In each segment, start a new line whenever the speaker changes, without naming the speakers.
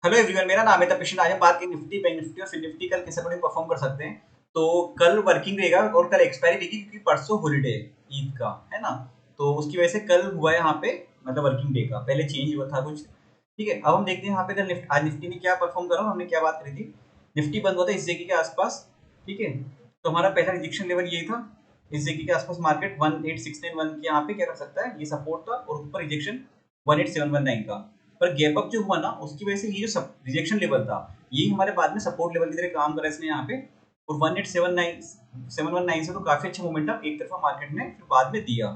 Hello everyone, मेरा नाम है तपिश। आज हम बात करेंगे निफ्टी, बैंक निफ्टी और फिन निफ्टी कल कैसे परफॉर्म कर सकते हैं। तो कल वर्किंग रहेगा और कल एक्सपायरी रहेगी क्योंकि परसों हॉलिडे ईद का है ना। तो उसकी वजह से कल हुआ है यहाँ पे, मतलब वर्किंग डे का पहले चेंज हुआ था कुछ। ठीक है, अब हम देखते हैं यहाँ पे कल आज निफ्टी ने क्या परफॉर्म करा। हमने क्या बात करी थी, निफ्टी बंद हुआ था इस जगह के आसपास। ठीक है, तो हमारा पहला रिजेक्शन लेवल यही था, इस जगह के आसपास मार्केट 18691 के यहाँ पे क्या कर सकता है, ये सपोर्ट था और ऊपर रिजेक्शन 18719 का। पर गैप अप जो हुआ ना उसकी वजह से ये जो रिजेक्शन लेवल था यही हमारे बाद में सपोर्ट लेवल की तरह काम करा इसने यहाँ पे। और 18719 से तो काफी अच्छा मोमेंटम एक तरफा मार्केट ने फिर बाद में दिया।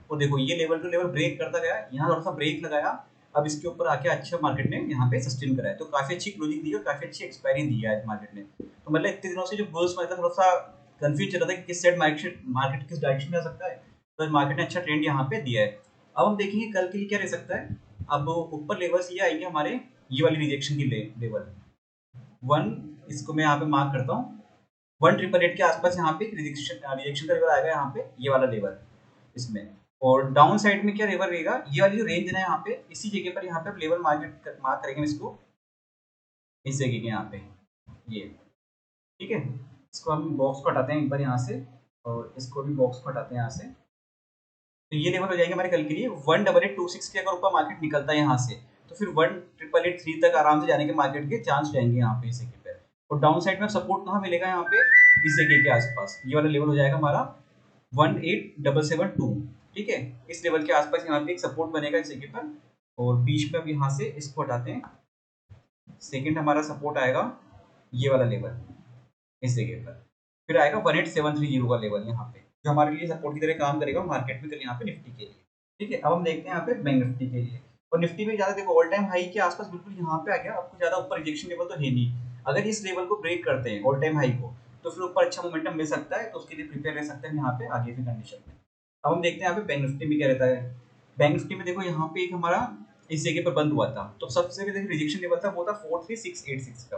और देखो ये लेवल टू लेवल ब्रेक करता गया, यहाँ थोड़ा सा ब्रेक लगाया, अब इसके ऊपर आके अच्छा मार्केट ने यहाँ पे सस्टेन करा है। तो काफी अच्छी क्लोजिंग दी और काफी अच्छी एक्सपायरी दी है आज मार्केट ने। तो मतलब इतने दिनों से जो बुल्स में था थोड़ा सा कंफ्यूज चल रहा था कि किस साइड मार्केट किस डायरेक्शन में आ सकता है। तो मार्केट ने अच्छा ट्रेंड यहाँ पे दिया है। अब हम देखेंगे कल के लिए क्या रह सकता है। अब ऊपर लेवल्स ये आएंगे हमारे, ये वाली रिजेक्शन की लेवल वन, इसको मैं यहाँ पे मार्क करता हूँ। 1,888 के आसपास यहाँ पे रिजेक्शन रिजेक्शन का लेवल आएगा यहाँ पे, ये वाला लेवल इसमें। और डाउन साइड में क्या लेवल रहेगा, ये वाली जो रेंज है यहाँ पे, इसी जगह पर यहाँ पे लेवल मार्क करेंगे इसको, इस जगह के यहाँ पे ये। ठीक है, इसको हम बॉक्स को हटाते हैं एक बार यहाँ से, और इसको भी बॉक्स को हटाते हैं यहाँ से। तो ये लेवल हो जाएंगे हमारे कल के लिए 18826 के। अगर ऊपर मार्केट निकलता है यहाँ से तो फिर 18883 तक आराम से जाने के मार्केट के चांस रहेंगे यहाँ पे इस जगह पे। और डाउन साइड में सपोर्ट कहाँ मिलेगा, यहाँ पे इस जगह के आसपास ये वाला लेवल हो जाएगा हमारा 18772। ठीक है, इस लेवल के आसपास यहाँ पे एक सपोर्ट बनेगा इस जगह पर। और बीच में अब यहाँ से इसको हटाते हैं, सेकेंड हमारा सपोर्ट आएगा ये वाला लेवल इस जगह पर। फिर आएगा 18730 का लेवल यहाँ पे, जो हमारे लिए सपोर्ट की तरह काम करेगा मार्केट में कल यहाँ पे निफ्टी के लिए। ठीक है, अब हम देखते हैं यहाँ पे बैंक निफ्टी के लिए। और निफ्टी में ज्यादा देखो ऑल टाइम हाई के आसपास बिल्कुल यहाँ पे आ गया, आपको ज्यादा ऊपर रिजेक्शन लेवल तो है नहीं। अगर इस लेवल को ब्रेक करते हैं ऑल टाइम हाई को तो फिर ऊपर अच्छा मोमेंटम मिल सकता है, तो उसके लिए प्रिपेयर रह सकते हैं यहाँ पे आगे की कंडीशन में। अब हम देखते हैं यहाँ पे बैंक निफ्टी में क्या रहता है। बैंक निफ्टी में देखो यहाँ पे एक हमारा इस जगह पर बंद हुआ था, तो सबसे पहले रिजेक्शन लेवल था वो था 43686 का।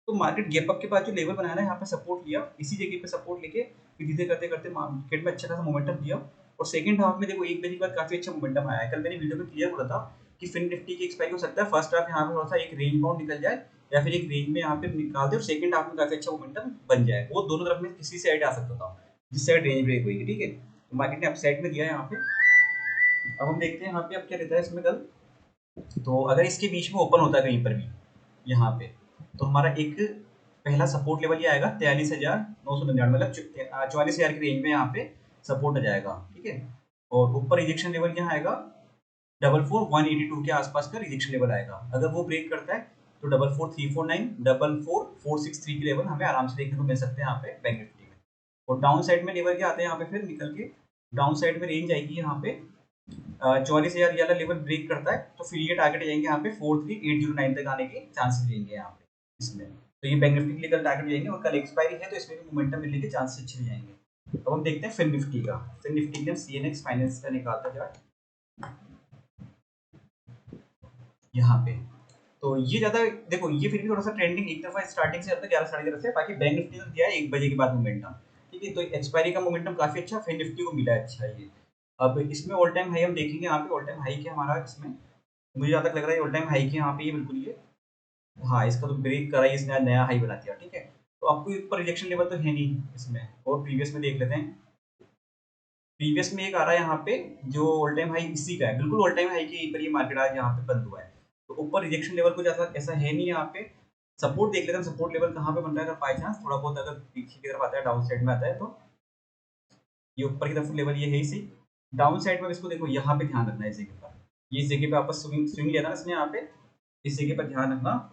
तो मार्केट गैप अप के बाद जो लेवल बनाया ना यहाँ पे सपोर्ट लिया, इसी जगह पे सपोर्ट लेके फिर धीरे करते करते मार्केट में अच्छा खासा मोमेंटम दिया। और सेकंड हाफ में देखो 1 बजे के बाद काफी अच्छा मोमेंटम आया है। कल मैंने वीडियो में क्लियर बोला था कि फिन निफ्टी की एक्सपायरी हो सकता है फर्स्ट हाफ यहाँ पे थोड़ा सा एक रेंज बाउंड निकल जाए, या फिर एक रेंज में यहाँ पे निकाल दे और सेकंड हाफ में काफी अच्छा मोमेंटम बन जाए। वो दोनों तरफ में किसी साइड आ सकता था, जिस साइड रेंज ब्रेक हुई। ठीक है, तो मार्केट ने अप साइड में दिया है यहाँ पे। अब हम देखते हैं यहाँ पे अब क्या रहता है इसमें कल। तो अगर इसके बीच में ओपन होता है कहीं पर भी यहाँ पे, तो हमारा एक पहला सपोर्ट लेवल ये आएगा 43,999, मतलब 44,000 की रेंज में यहाँ पे सपोर्ट आ जाएगा। ठीक है, और ऊपर रिजेक्शन लेवल यहाँ आएगा 44,182 के आसपास का रिजेक्शन लेवल आएगा। अगर वो ब्रेक करता है तो 44,349, 44,463 के लेवल हमें आराम से देखने को मिल सकते हैं यहाँ पे बैंक निफ्टी में। और डाउन साइड में लेवल क्या आते हैं यहाँ पे, फिर निकल के डाउन साइड में रेंज आएगी यहाँ पे 44,000 वाला लेवल ब्रेक करता है तो फिर ये टारगेट जाएंगे यहाँ पे 43,809 तक आने के चांसेस रहेंगे यहाँ पे इसमें। तो ये बैंक निफ्टी के लिए कल टारगेट जाएंगे, और कल एक्सपायरी है तो इसमें भी मोमेंटम मिलने के चांसेस अच्छे जाएंगे। अब हम देखते हैं फिन निफ्टी का। फिन निफ्टी के सीएनएक्स फाइनेंस का निकालता चार्ट यहाँ पे। तो ये ज्यादा देखो, ये फिर भी थोड़ा सा ट्रेंडिंग एक तरफा स्टार्टिंग से अब तक 11 साढ़े 11 से, बाकी बैंक निफ्टी ने दिया है 1 बजे के बाद मोमेंटम। ठीक है, तो एक्सपायरी का मोमेंटम काफी अच्छा फिन निफ्टी को मिला है, अच्छा ये। अब इसमें ऑल टाइम हाई हम देखेंगे यहाँ पे, ऑल टाइम हाई क्या हमारा इसमें, मुझे जहाँ तक लग रहा है ऑल टाइम हाई के यहाँ पे ये बिल्कुल ये, हाँ इसका तो ब्रेक करा ही इसने, नया हाई बना दिया। ठीक है, तो आपको ऊपर रिजेक्शन लेवल तो है नहीं इसमें। और प्रीवियस में देख लेते हैं, प्रीवियस में एक आ रहा है यहाँ पे जो ऑल टाइम हाई इसी का है, बिल्कुल ऑल टाइम हाई के ऊपर ये मार्केट आज यहाँ पे बंद हुआ है। तो ऊपर रिजेक्शन लेवल कुछ ऐसा ऐसा है नहीं यहाँ पे। सपोर्ट देख लेते हैं, सपोर्ट लेवल कहाँ पे बन रहा है, अगर बाई चांस थोड़ा बहुत अगर पीछे की तरफ आता है, डाउन साइड में आता है, तो ये ऊपर की तरफ लेवल ये है इसी। डाउन साइड में इसको देखो यहाँ पे ध्यान रखना है इस जगह पर, ये इस जगह पे आपस स्विंग स्विंग लेना है इसने यहाँ पे, इस जगह पर ध्यान रखना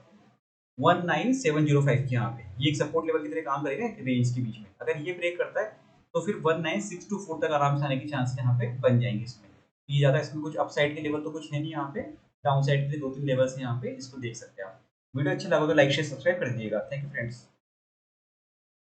19705 के यहाँ पे, ये एक सपोर्ट लेवल की तरह काम करेगा रेंज के बीच में। अगर ये ब्रेक करता है तो फिर 19624 तक आराम से आने के चांस यहाँ पे बन जाएंगे इसमें। ये ज्यादा इसमें कुछ अपसाइड के लेवल तो कुछ है नहीं यहाँ पे, डाउन साइड के लिए 2-3 लेवल्स हैं यहाँ पे, इसको देख सकते हैं आप। वीडियो अच्छा लगा तो लाइक शेयर सब्सक्राइब कर दीजिएगा। Thank you friends.